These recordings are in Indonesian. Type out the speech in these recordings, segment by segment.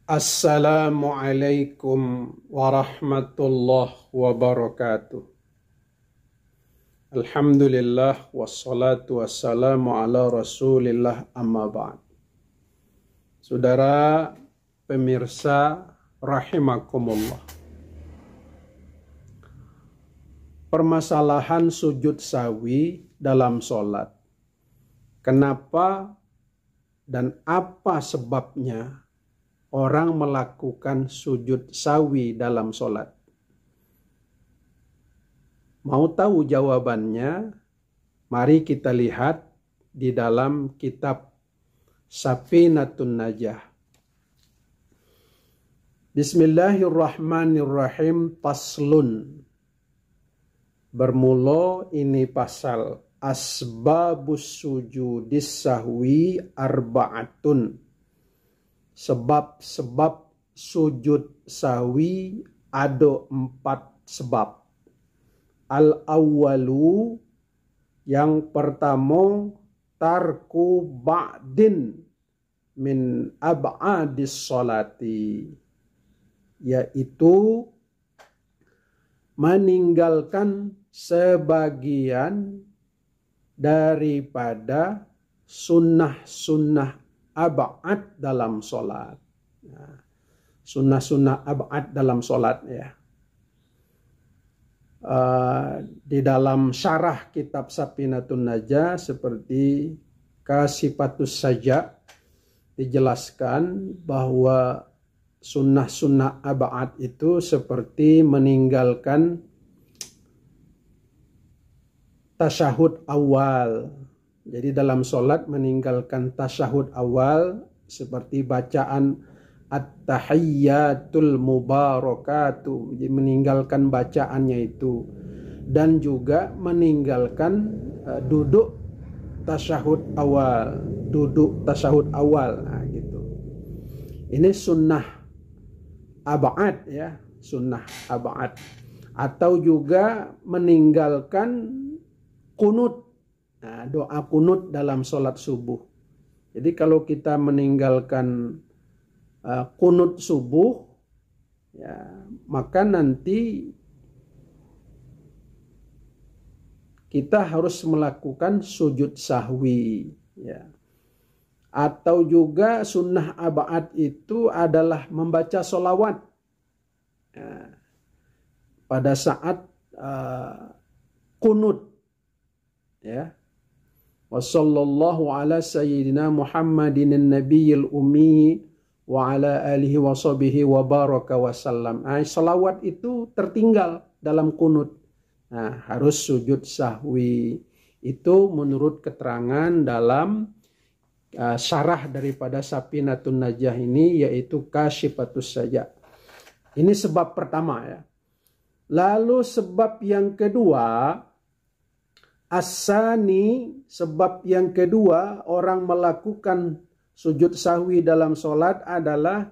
Assalamualaikum warahmatullahi wabarakatuh. Alhamdulillah wassalatu wassalamu ala rasulillah amma ba'd. Saudara pemirsa rahimakumullah. Permasalahan sujud sawi dalam sholat. Kenapa dan apa sebabnya orang melakukan sujud sawi dalam sholat? Mau tahu jawabannya? Mari kita lihat di dalam kitab Safinatun Najah. Bismillahirrahmanirrahim. Faslun. Bermula ini pasal. Asbabus sujudis sahwi arba'atun. Sebab-sebab sujud sahwi ada 4 sebab. Al-awwalu, yang pertama, tarku ba'din min ab'adis sholati, yaitu meninggalkan sebagian daripada sunnah-sunnah ab'ad dalam sholat. Sunnah-sunnah ab'ad dalam sholat ya. Di dalam syarah kitab Safinatun Najah seperti Kasifatus Saja dijelaskan bahwa sunnah-sunnah ab'ad itu seperti meninggalkan tasyahud awal. Jadi dalam sholat meninggalkan tasyahud awal seperti bacaan at-tahiyyatul mubarakatuh. Jadi meninggalkan bacaannya itu. Dan juga meninggalkan duduk tasyahud awal. Duduk tasyahud awal. Nah, gitu. Ini sunnah ab'ad ya. Sunnah ab'ad. Atau juga meninggalkan kunut. Nah, doa kunut dalam sholat subuh. Jadi kalau kita meninggalkan kunut subuh, ya, maka nanti kita harus melakukan sujud sahwi. Ya. Atau juga sunnah ab'ad itu adalah membaca sholawat ya, pada saat kunut. Ya. Wa sallallahu ala sayyidina Muhammadin nabiyil ummi wa ala alihi wa sahbihi wa baraka wa sallam. Salawat itu tertinggal dalam kunut. Nah, harus sujud sahwi. Itu menurut keterangan dalam syarah daripada Safinatun Najah ini, yaitu Kasyifatus Saja. Ini sebab pertama ya. Lalu sebab yang kedua, As-sani, sebab yang kedua orang melakukan sujud sahwi dalam sholat adalah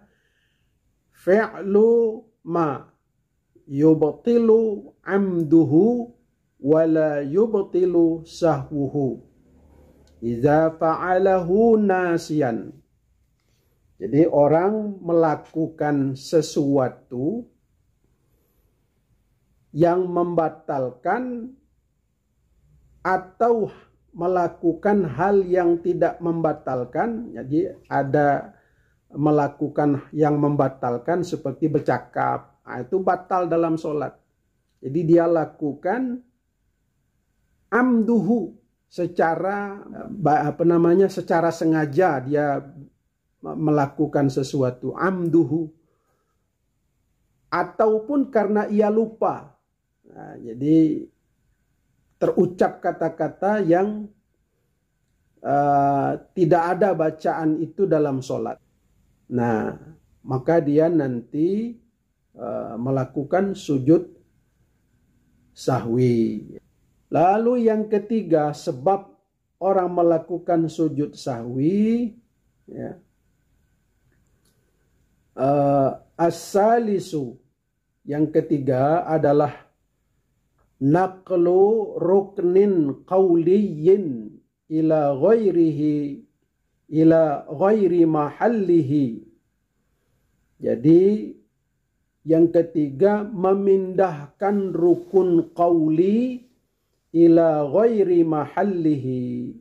fi'lu ma yubtilu amduhu wala yubtilu sahwuhu idza fa'alahu nasiyan. Jadi orang melakukan sesuatu yang membatalkan atau melakukan hal yang tidak membatalkan. Jadi ada melakukan yang membatalkan seperti bercakap. Itu batal dalam sholat. Jadi dia lakukan amduhu, secara secara sengaja dia melakukan sesuatu, amduhu, ataupun karena ia lupa. Nah, jadi terucap kata-kata yang tidak ada bacaan itu dalam sholat. Nah, maka dia nanti melakukan sujud sahwi. Lalu yang ketiga, sebab orang melakukan sujud sahwi ya, as-salisu, yang ketiga adalah naqlu ruknin qawliyin ila ghairi mahallihi Jadi yang ketiga, memindahkan rukun qauli ila ghairi mahallihi,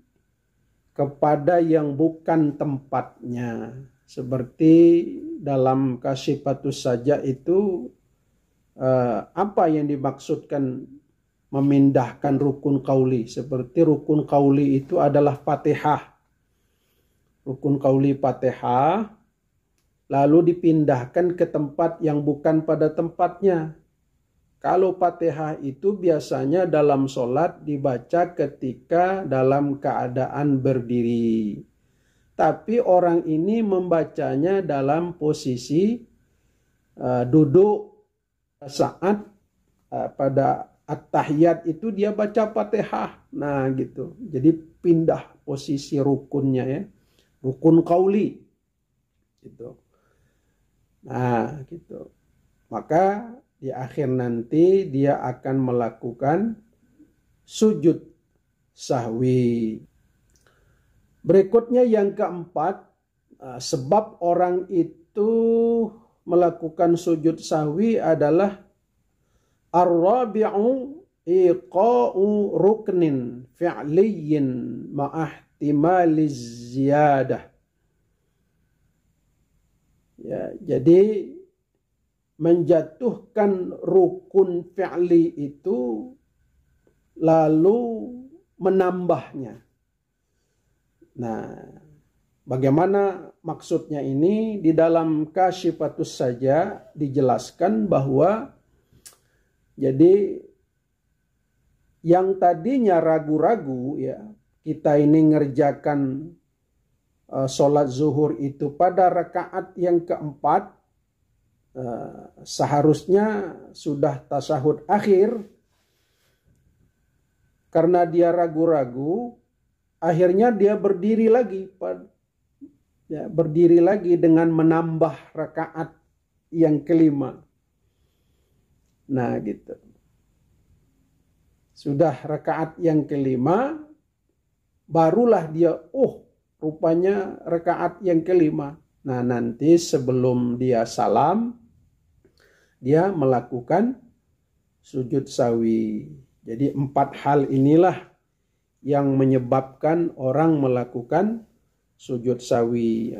kepada yang bukan tempatnya. Seperti dalam Kasyifatus Saja itu apa yang dimaksudkan memindahkan rukun qauli? Seperti rukun qauli itu adalah Fatihah. Rukun qauli Fatihah lalu dipindahkan ke tempat yang bukan pada tempatnya. Kalau Fatihah itu biasanya dalam sholat dibaca ketika dalam keadaan berdiri. Tapi orang ini membacanya dalam posisi duduk saat pada at-tahiyat itu dia baca Fatihah. Nah gitu. Jadi pindah posisi rukunnya ya. Rukun qauli. Gitu. Nah gitu. Maka di akhir nanti dia akan melakukan sujud sahwi. Berikutnya yang keempat, sebab orang itu melakukan sujud sahwi adalah ar-rabi'u iqa'u ruknin fi'liyin ma'ahtimaliz ziyadah. Ya, jadi menjatuhkan rukun fi'li itu lalu menambahnya. Nah, bagaimana maksudnya ini? Di dalam Kasyifatus Saja dijelaskan bahwa jadi yang tadinya ragu-ragu ya, kita ini ngerjakan sholat zuhur itu pada rakaat yang keempat, seharusnya sudah tasyahud akhir. Karena dia ragu-ragu, akhirnya dia berdiri lagi, berdiri lagi dengan menambah rakaat yang kelima. Nah gitu. Sudah rakaat yang kelima, barulah dia, rupanya rakaat yang kelima. Nah nanti sebelum dia salam, dia melakukan sujud sawi. Jadi 4 hal inilah yang menyebabkan orang melakukan sujud sawi.